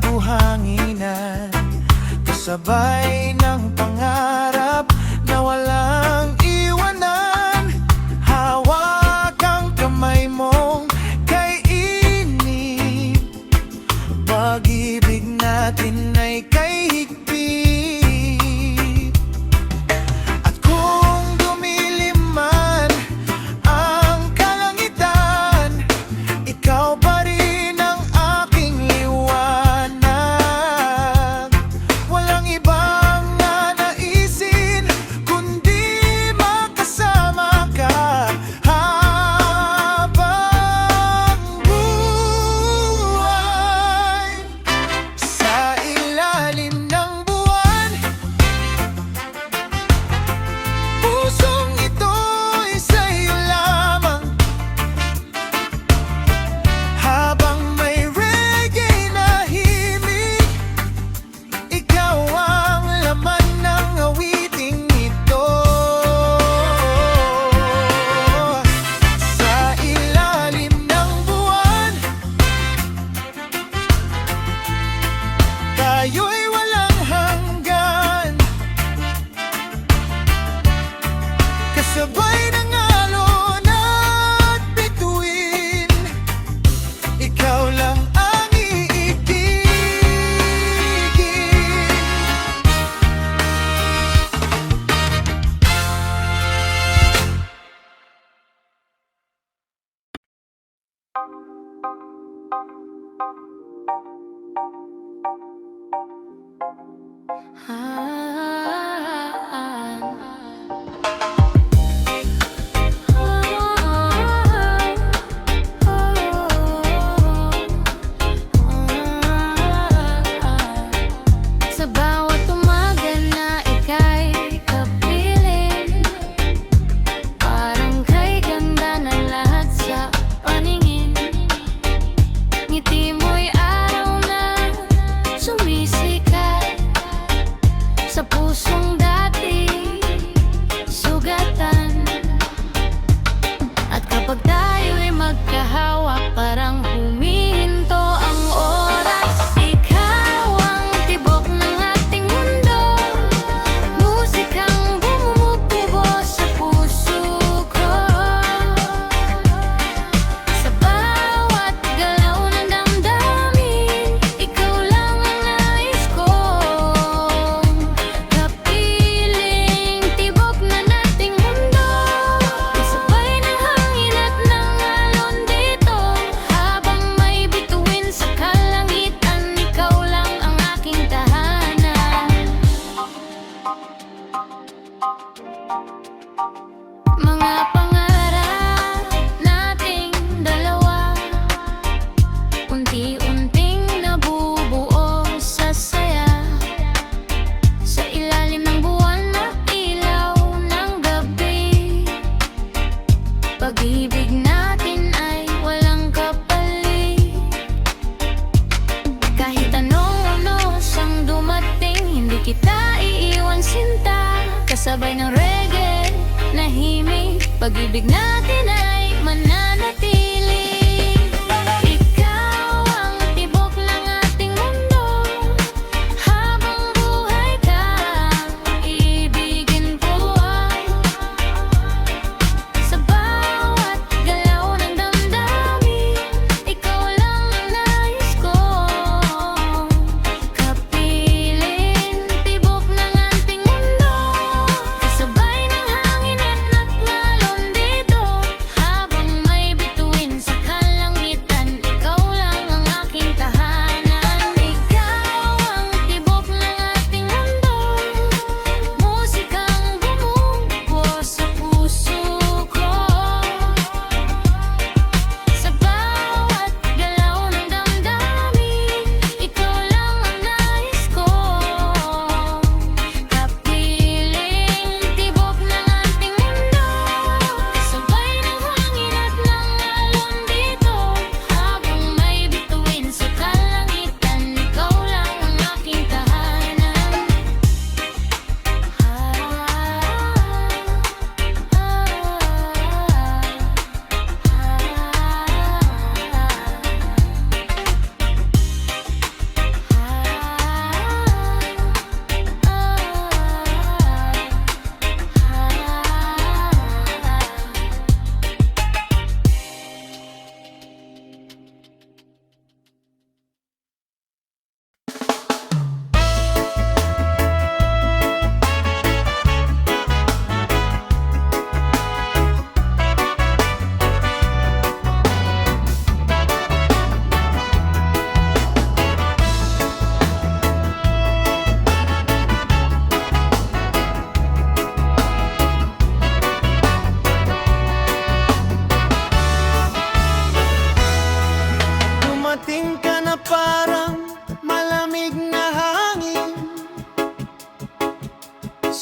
buhanginan, kasabay ng pangarap na walang iwanan. Hawak ang kamay mong kay inip, pag-ibig natin ay kay higpit. At kung dumilim man ang kalangitan, ikaw pa rin ang aking liwanag. Walang ibang nanaisin kundi makasama ka habang buhay. Sa ilalim ng buwan, pusong ito'y sa'yo lamang. Habang may reggae na himig, ikaw ang laman ng awiting ito. Sa ilalim ng buwan, tayo'y walang hanggan, kasabay ng alon at bituin. Ikaw lang ang iibigin. Sa bawat umaga na ika'y kapiling, parang kay ganda na lahat sa paningin. Ngiti mo'y araw na sumisikat sa pusong dati sugatan. At kapag tayo'y magkahawak, parang humihinto ang oras. Ikaw ang tibok ng ating mundo, musikang bumubuo sa puso ko. Sa bawat galaw ng damdamin, ikaw lang ang nais kong kapiling. Tibok na nating mundo, kasabay ng hangin at ng alon dito. Habang may bituin sa kalangitan, ikaw lang ang aking tahanan. Mga pangarap nating dalawa, unti-unting nabubuo sa saya. Sa ilalim ng buwan na ilaw ng gabi, pag-ibig natin ay walang kapalit. Kahit anong unos ang dumating, hindi kita iiwan sinta. Kasabay ng reggae na himig, pag-ibig natin ay mananatili. Ikaw ang tibok ng ating mundo, habang buhay ka, iibigin ko. Sa bawat galaw ng damdamin, ikaw lang ang nais kong kapiling. Tibok ng ating mundo, kasabay ng hangin at ng alon dito. Habang may bituin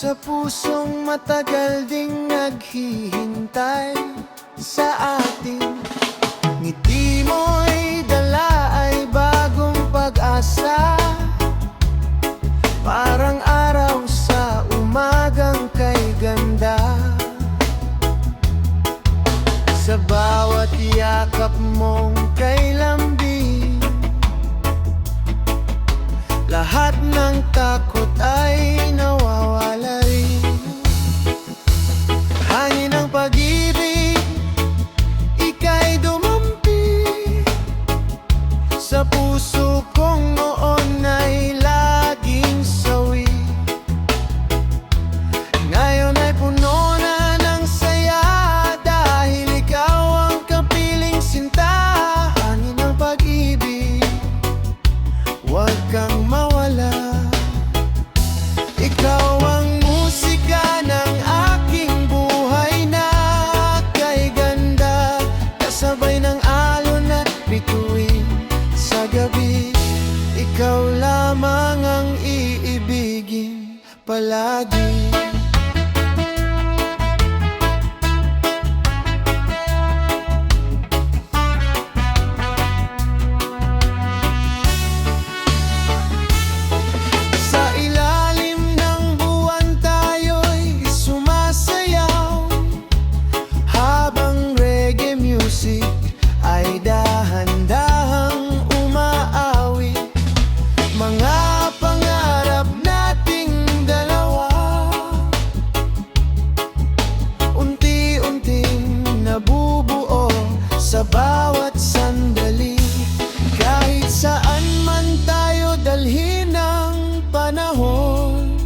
sa pusong matagal ding naghihintay sa atin. Ngiti mo'y dala ay bagong pag-asa, parang araw sa umagang kay ganda. Sa bawat yakap mong kay lambing, lahat ng takot ay nawawala rin. Hangin ng pag-ibig, ika'y dumampi sa puso kong noon ay laging sawi. Ngayon ay puno na ng saya dahil ikaw ang kapiling sinta. Hangin ng pag-ibig, huwag kang mawala. Ikaw ang musika ng aking buhay na kay ganda, kasabay ng alon at bituin sa gabi. Ikaw lamang ang iibigin palagi. Sa ilalim ng buwan tayo'y sumasayaw, habang reggae music ay dahan-dahang umaawit. Mga pangarap nating dalawa, unti-unting nabubuo sa bawat sandali. Kahit saan man tayo dalhin ng panahon,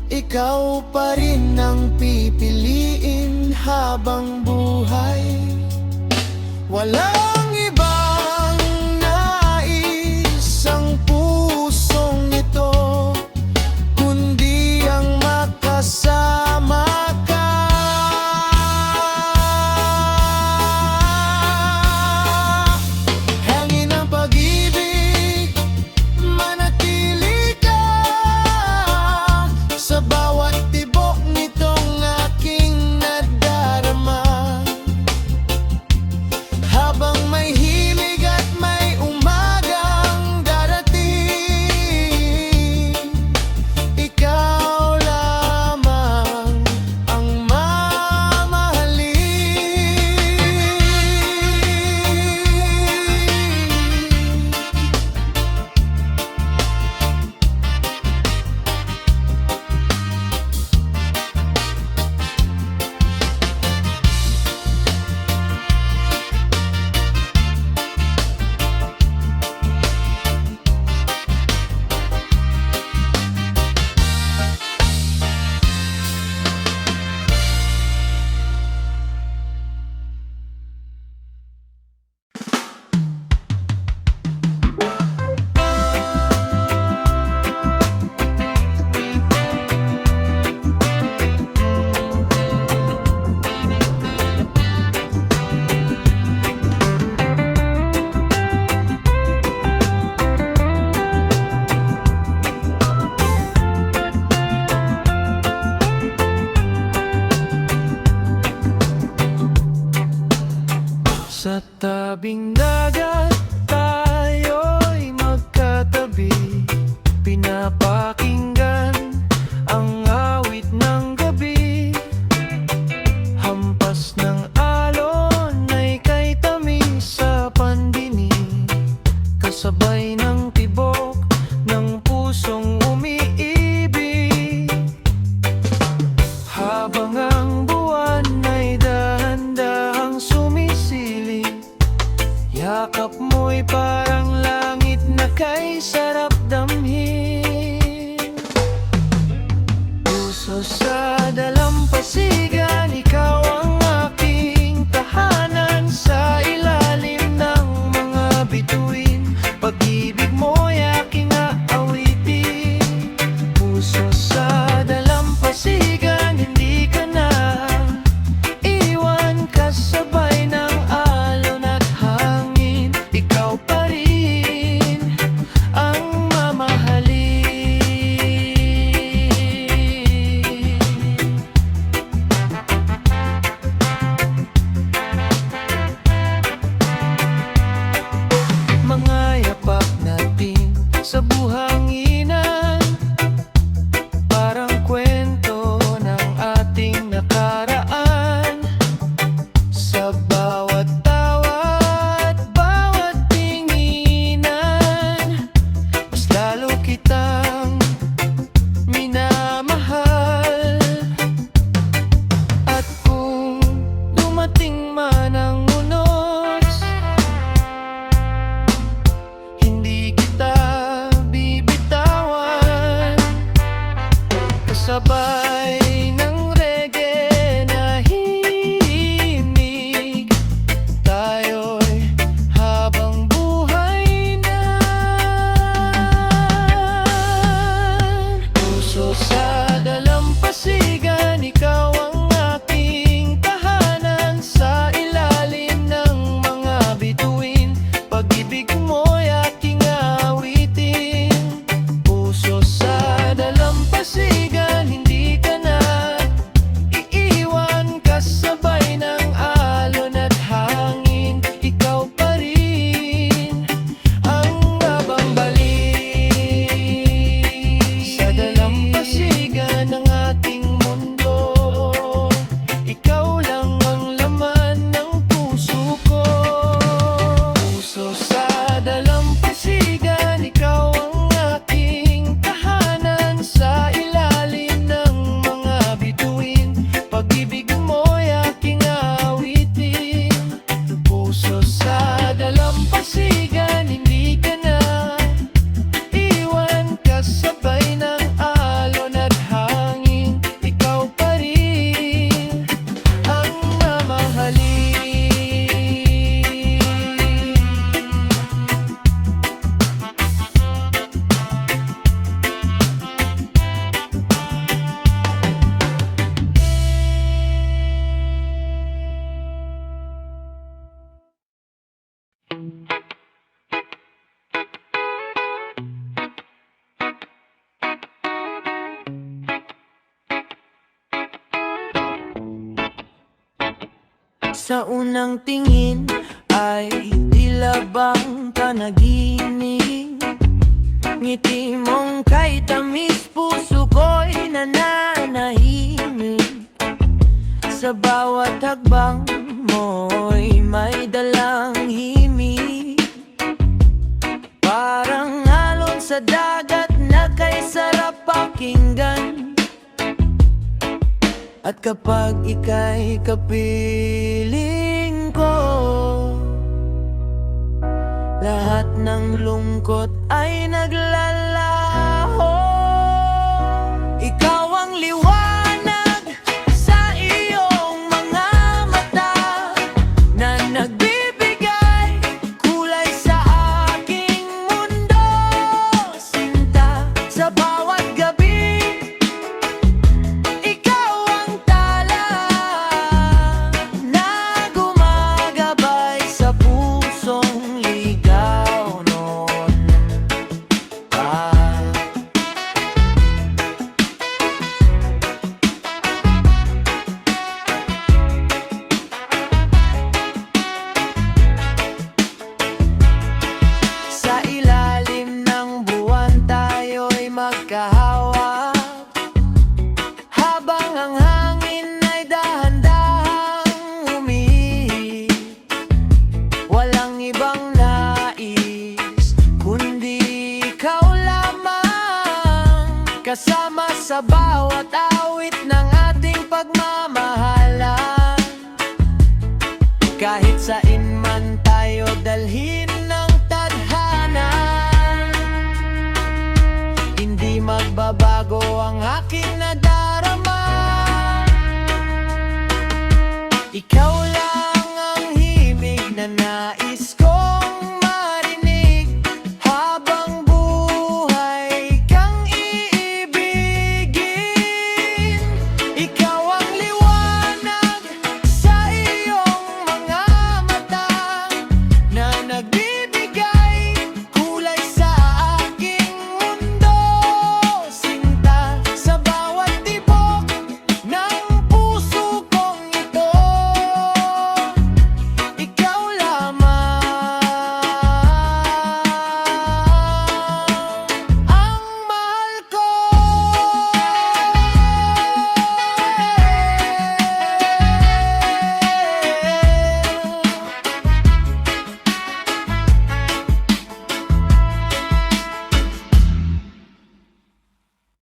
ikaw pa rin ang pipiliin habang buhay. Walang ibang nais ang pusong ito, kundi ang makasama ka. Hangin ng pag-ibig, manatili ka sa bawat tibok nitong aking nadarama. Habang may hilig at may umagang darating, ikaw lamang ang mamahalin. Sa tabing dagat tayo'y magkatabi, pinapakinggan ang awit ng gabi. Hampas ng alon ay kay tamis sa pandinig, kasabay ng tibok ng pusong umiibig. Habang ang buwan ay dahan-dahang sumisilip, yakap mo'y parang langit na kay sarap damhin. Puso sa dalampasigan, ikaw ang aking tahanan. Sa ilalim ng mga bituin, pag-ibig mo'y aking aawitin. Puso sa dalampasigan, hindi ka na iwan, kasabay ng alon at hangin. Ikaw pa rin ang mamahalin. Sa unang tingin ay tila bang panaginip. Ngiti mong kay tamis, puso ko'y nananahimik. Sa bawat hakbang mo'y may dalang himig. Parang alon sa dagat na kay sarap pakinggan. At kapag ika'y kapiling ko, lahat ng lungkot ay naglalaho. Ikaw ang liwanag sa iyong mga mata na nagbibigay kulay sa aking mundo. Sinta, sa bawat gabi ikaw ang tala na gumagabay sa pusong ligaw noon pa. Sa ilalim ng buwan tayo'y magkahawak, habang ang hangin ay dahan-dahang humihip. Walang ibang nais kundi ikaw lamang, kasama sa bawat awit ng ating pagmamahalan. Kahit saan man tayo dalhin ng tadhana, hindi magbabago ang akin